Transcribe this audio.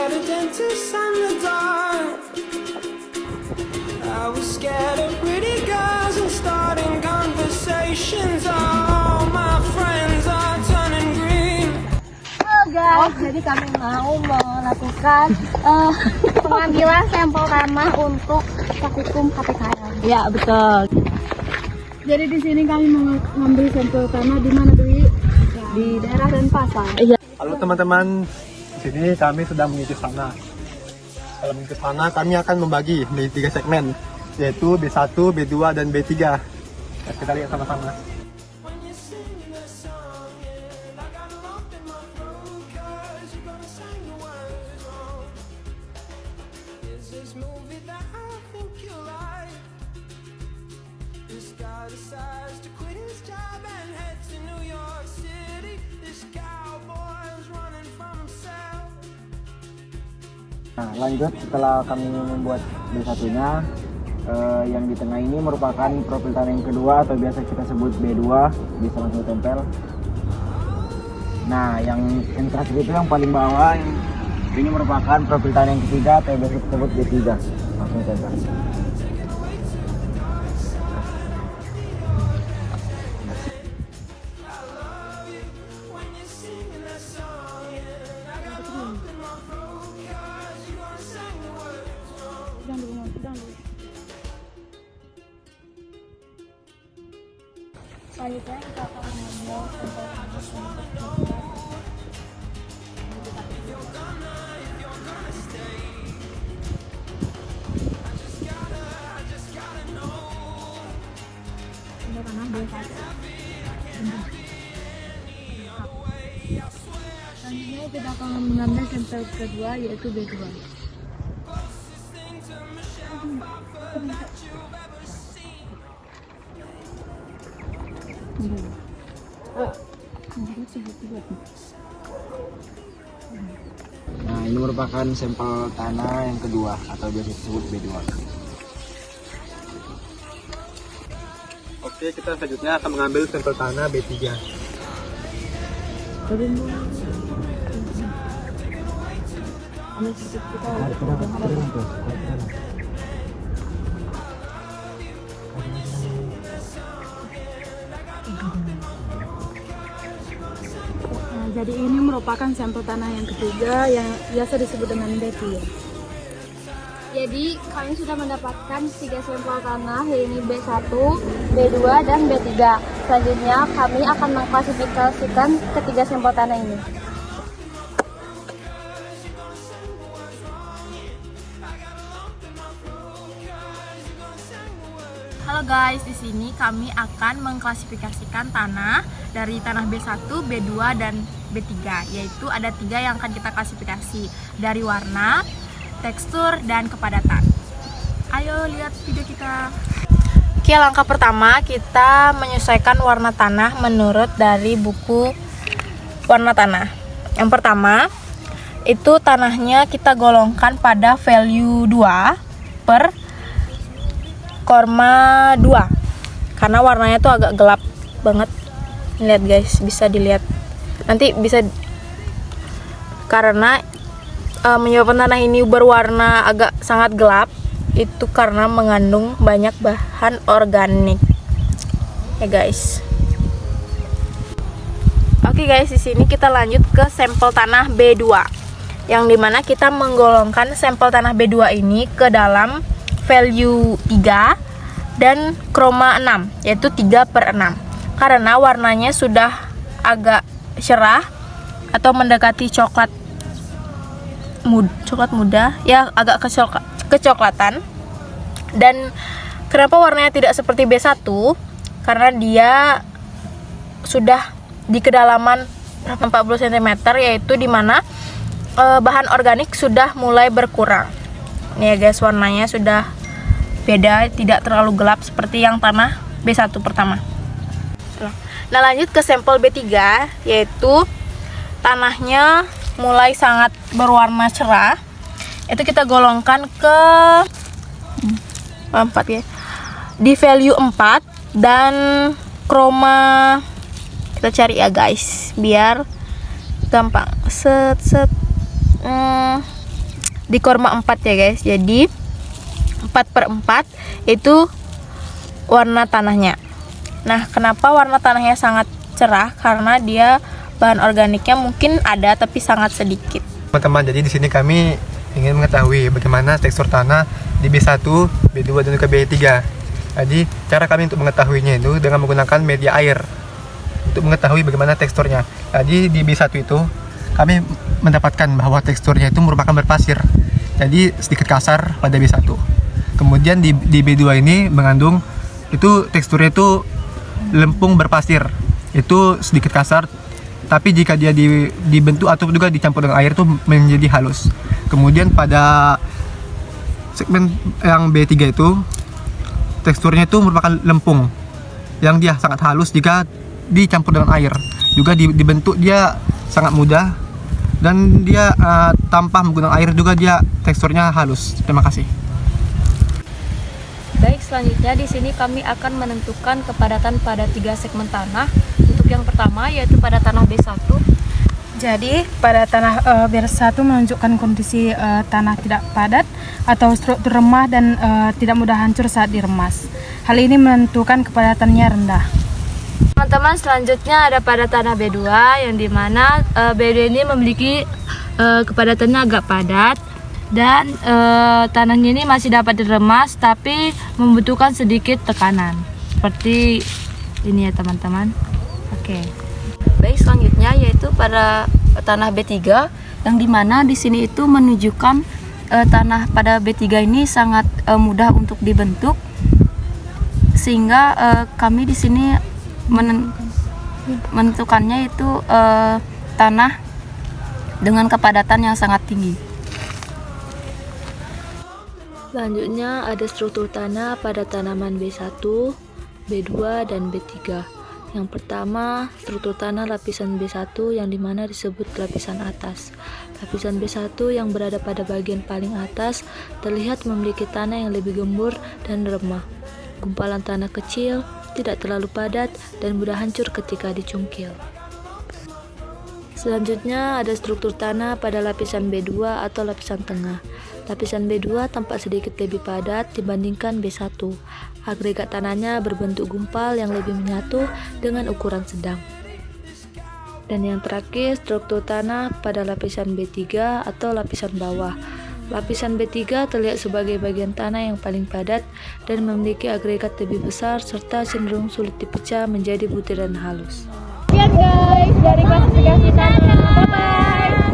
at a dentist in the dark. I was scared of pretty girls and starting conversations. All my friends are turning green. Halo guys, jadi kami mau melakukan pengambilan sampel tanah untuk praktikum KPKL. Ya betul. Jadi di sini kami mau mengambil sampel tanah di mana Dwi? Di daerah Denpasar. Iya. Halo teman-teman, di sini kami sedang menuju sana. Dalam menuju sana kami akan membagi menjadi 3 segmen, yaitu B1, B2, dan B3. Ya, kita lihat sama-sama. When you sing the song, yeah, I got a lump in my throat 'cause you're gonna sing the words wrong. Is this movie that I think you like? This guy decides to quit his job and head to New York City. This cowboy's running from himself. Nah, lanjut setelah kami membuat B1-nya, yang di tengah ini merupakan profil tanah yang kedua atau biasa kita sebut B2, bisa langsung tempel. Nah, yang terakhir itu yang paling bawah, ini merupakan profil tanah yang ketiga atau biasa kita sebut B3, langsung tempel. When you sing that song, yeah, I got a lump in my throat 'cause you're gonna sing the words wrong. Selanjutnya kita akan mengambil sampel tanah. Ini tanah B1. Selanjutnya kita akan mengambil sampel kedua yaitu B2. Nah, ini merupakan sampel tanah yang kedua atau biasa disebut B2. Oke, kita selanjutnya akan mengambil sampel tanah B3. Nah, jadi ini merupakan sampel tanah yang ketiga yang biasa disebut dengan B3. Jadi kami sudah mendapatkan 3 sampel tanah, yaitu B1, B2, dan B3. Selanjutnya kami akan mengklasifikasikan ketiga sampel tanah ini. Halo guys, di sini kami akan mengklasifikasikan tanah dari tanah B1, B2, dan B3. Yaitu ada 3 yang akan kita klasifikasi dari warna, tekstur, dan kepadatan. Ayo lihat video kita. Oke, langkah pertama kita menyesuaikan warna tanah menurut dari buku warna tanah. Yang pertama, itu tanahnya kita golongkan pada value 2 per 0,2 karena warnanya tuh agak gelap banget. Lihat guys, bisa dilihat. Nanti bisa karena menyebabkan tanah ini berwarna agak sangat gelap itu karena mengandung banyak bahan organik. Ya guys. Oke guys, di sini kita lanjut ke sampel tanah B2. Yang dimana kita menggolongkan sampel tanah B2 ini ke dalam value 3 dan kroma 6, yaitu 3/6, karena warnanya sudah agak cerah atau mendekati coklat muda, ya agak kecoklatan. Dan kenapa warnanya tidak seperti B1? Karena dia sudah di kedalaman 40 cm, yaitu dimana bahan organik sudah mulai berkurang. Nih ya guys, warnanya sudah beda, tidak terlalu gelap seperti yang tanah B1 pertama. Nah, lanjut ke sampel B3, yaitu tanahnya mulai sangat berwarna cerah. Itu kita golongkan ke 4 ya. Di value 4 dan kroma kita cari ya guys, biar gampang. dikorma 4 ya guys. Jadi 4/4 itu warna tanahnya. Nah, kenapa warna tanahnya sangat cerah? Karena dia bahan organiknya mungkin ada tapi sangat sedikit. Teman-teman, jadi di sini kami ingin mengetahui bagaimana tekstur tanah di B1, B2 dan juga B3. Jadi cara kami untuk mengetahuinya itu dengan menggunakan media air untuk mengetahui bagaimana teksturnya. Jadi di B1 itu kami mendapatkan bahwa teksturnya itu merupakan berpasir, jadi sedikit kasar pada B1. Kemudian di B2 ini mengandung itu teksturnya itu lempung berpasir, itu sedikit kasar, tapi jika dia dibentuk atau juga dicampur dengan air itu menjadi halus. Kemudian pada segmen yang B3 itu teksturnya itu merupakan lempung yang dia sangat halus jika dicampur dengan air. Juga dibentuk dia sangat mudah dan dia tanpa menggunakan air juga dia teksturnya halus. Terima kasih. Baik, selanjutnya di sini kami akan menentukan kepadatan pada 3 segmen tanah. Untuk yang pertama yaitu pada tanah B1. Jadi pada tanah B1 menunjukkan kondisi tanah tidak padat atau struktur remah dan tidak mudah hancur saat diremas. Hal ini menentukan kepadatannya rendah. Teman-teman, selanjutnya ada pada tanah B2 yang dimana B2 ini memiliki kepadatannya agak padat dan tanahnya ini masih dapat diremas tapi membutuhkan sedikit tekanan seperti ini ya teman-teman. Oke. Baik, selanjutnya yaitu pada tanah B3 yang dimana di sini itu menunjukkan tanah pada B3 ini sangat mudah untuk dibentuk sehingga kami di sini menentukannya itu tanah dengan kepadatan yang sangat tinggi. Selanjutnya ada struktur tanah pada tanaman B1, B2, dan B3. Yang pertama, struktur tanah lapisan B1 yang dimana disebut lapisan atas. Lapisan B1 yang berada pada bagian paling atas terlihat memiliki tanah yang lebih gembur dan remah. Gumpalan tanah kecil, tidak terlalu padat, dan mudah hancur ketika dicungkil. Selanjutnya ada struktur tanah pada lapisan B2 atau lapisan tengah. Lapisan B2 tampak sedikit lebih padat dibandingkan B1. Agregat tanahnya berbentuk gumpal yang lebih menyatu dengan ukuran sedang. Dan yang terakhir, struktur tanah pada lapisan B3 atau lapisan bawah. Lapisan B3 terlihat sebagai bagian tanah yang paling padat dan memiliki agregat lebih besar serta cenderung sulit dipecah menjadi butiran halus. Sekian guys dari klasifikasi tanah. Bye bye.